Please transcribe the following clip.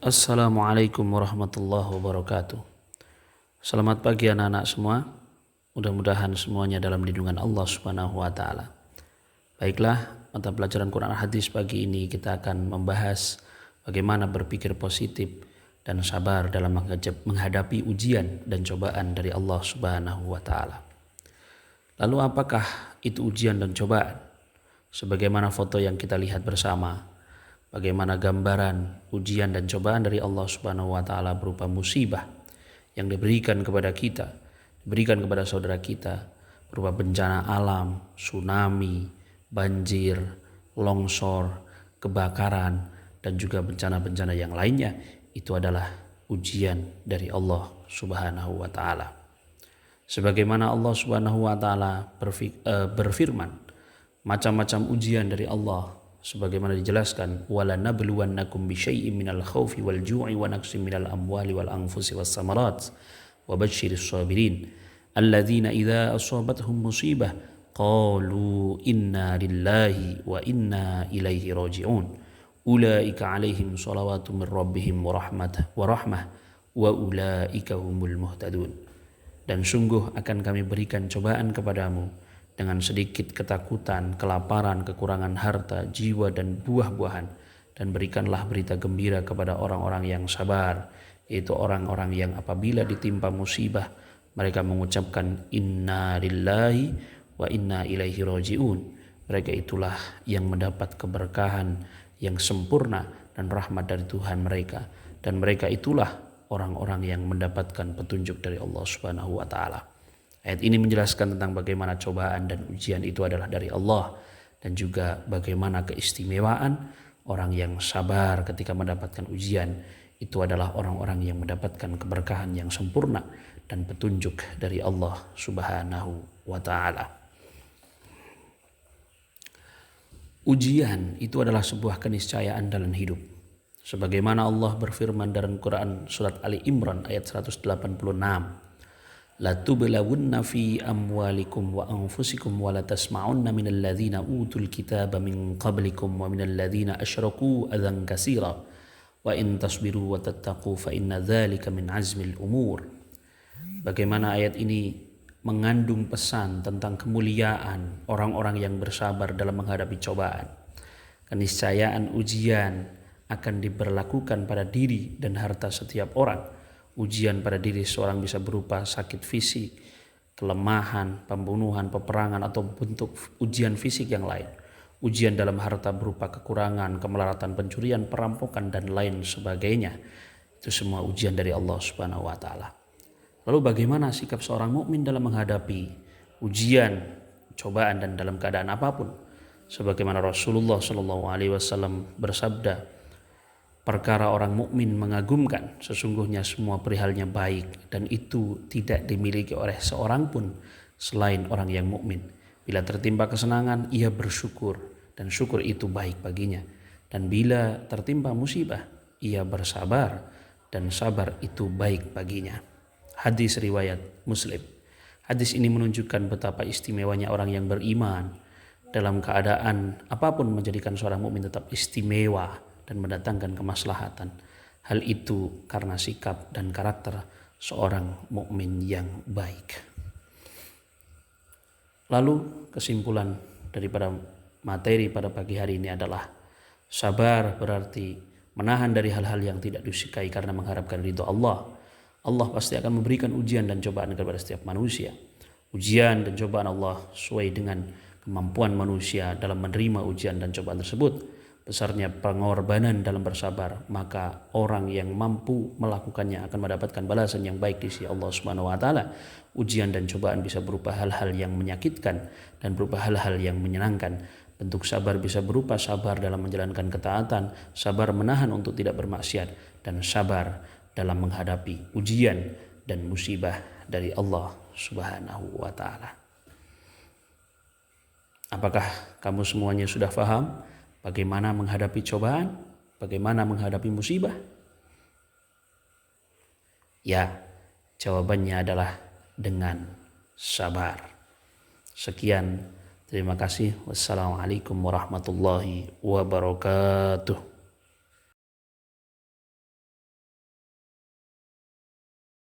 Assalamualaikum warahmatullahi wabarakatuh. Selamat pagi anak-anak semua. Mudah-mudahan semuanya dalam lindungan Allah Subhanahu wa taala. Baiklah, mata pelajaran Quran Hadis pagi ini kita akan membahas bagaimana berpikir positif dan sabar dalam menghadapi ujian dan cobaan dari Allah Subhanahu wa taala. Lalu apakah itu ujian dan cobaan? Sebagaimana foto yang kita lihat bersama, bagaimana gambaran ujian dan cobaan dari Allah Subhanahu wa taala berupa musibah yang diberikan kepada kita, diberikan kepada saudara kita berupa bencana alam, tsunami, banjir, longsor, kebakaran dan juga bencana-bencana yang lainnya. Itu adalah ujian dari Allah Subhanahu wa taala. Sebagaimana Allah Subhanahu wa taala berfirman, macam-macam ujian dari Allah sebagaimana dijelaskan, wala nabluwannakum bisyai'in minal khaufi wal ju'i wa naqsin minal amwali wal anfusi was samarat wa basyiris sabirin alladzina idza asabathum musibah qalu inna lillahi wa inna ilaihi raji'un ulaika alaihim shalawatu mir rabbihim wa rahmah wa ulaika humul muhtadun. Dan sungguh akan kami berikan cobaan kepadamu dengan sedikit ketakutan, kelaparan, kekurangan harta, jiwa dan buah-buahan, dan berikanlah berita gembira kepada orang-orang yang sabar, yaitu orang-orang yang apabila ditimpa musibah mereka mengucapkan inna lillahi wa inna ilaihi raji'un. Mereka itulah yang mendapat keberkahan yang sempurna dan rahmat dari Tuhan mereka, dan mereka itulah orang-orang yang mendapatkan petunjuk dari Allah Subhanahu wa taala. Ayat ini menjelaskan tentang bagaimana cobaan dan ujian itu adalah dari Allah, dan juga bagaimana keistimewaan orang yang sabar ketika mendapatkan ujian. Itu adalah orang-orang yang mendapatkan keberkahan yang sempurna dan petunjuk dari Allah Subhanahu wa taala. Ujian itu adalah sebuah keniscayaan dalam hidup. Sebagaimana Allah berfirman dalam Quran surat Ali Imran ayat 186. La tublawunna fi amwalikum wa anfusikum wa la tasma'unna minal ladzina utul kitaba min qablikum wa minal ladzina asyraku adzan katsira wa in tasbiru wa tattaqu fa inna dzalika min azmil umur. Bagaimana ayat ini mengandung pesan tentang kemuliaan orang-orang yang bersabar dalam menghadapi cobaan. Keniscayaan ujian akan diberlakukan pada diri dan harta setiap orang. Ujian pada diri seorang bisa berupa sakit fisik, kelemahan, pembunuhan, peperangan, atau bentuk ujian fisik yang lain. Ujian dalam harta berupa kekurangan, kemelaratan, pencurian, perampokan, dan lain sebagainya. Itu semua ujian dari Allah Subhanahu wa taala. Lalu bagaimana sikap seorang mukmin dalam menghadapi ujian, cobaan, dan dalam keadaan apapun? Sebagaimana Rasulullah SAW bersabda, perkara orang mukmin mengagumkan, sesungguhnya semua perihalnya baik, dan itu tidak dimiliki oleh seorang pun selain orang yang mukmin. Bila tertimpa kesenangan, ia bersyukur, dan syukur itu baik baginya. Dan bila tertimpa musibah, ia bersabar, dan sabar itu baik baginya. Hadis riwayat Muslim. Hadis ini menunjukkan betapa istimewanya orang yang beriman dalam keadaan apapun, menjadikan seorang mukmin tetap istimewa dan mendatangkan kemaslahatan. Hal itu karena sikap dan karakter seorang mukmin yang baik. Lalu kesimpulan daripada materi pada pagi hari ini adalah sabar berarti menahan dari hal-hal yang tidak disukai karena mengharapkan ridho Allah. Allah pasti akan memberikan ujian dan cobaan kepada setiap manusia. Ujian dan cobaan Allah sesuai dengan kemampuan manusia dalam menerima ujian dan cobaan tersebut. Besarnya pengorbanan dalam bersabar, maka orang yang mampu melakukannya akan mendapatkan balasan yang baik di sisi Allah Subhanahu wa taala. Ujian dan cobaan bisa berupa hal-hal yang menyakitkan dan berupa hal-hal yang menyenangkan. Bentuk sabar bisa berupa sabar dalam menjalankan ketaatan, sabar menahan untuk tidak bermaksiat, dan sabar dalam menghadapi ujian dan musibah dari Allah Subhanahu wa taala. Apakah kamu semuanya sudah paham bagaimana menghadapi cobaan, bagaimana menghadapi musibah? Ya, jawabannya adalah dengan sabar. Sekian, terima kasih. Wassalamualaikum warahmatullahi wabarakatuh.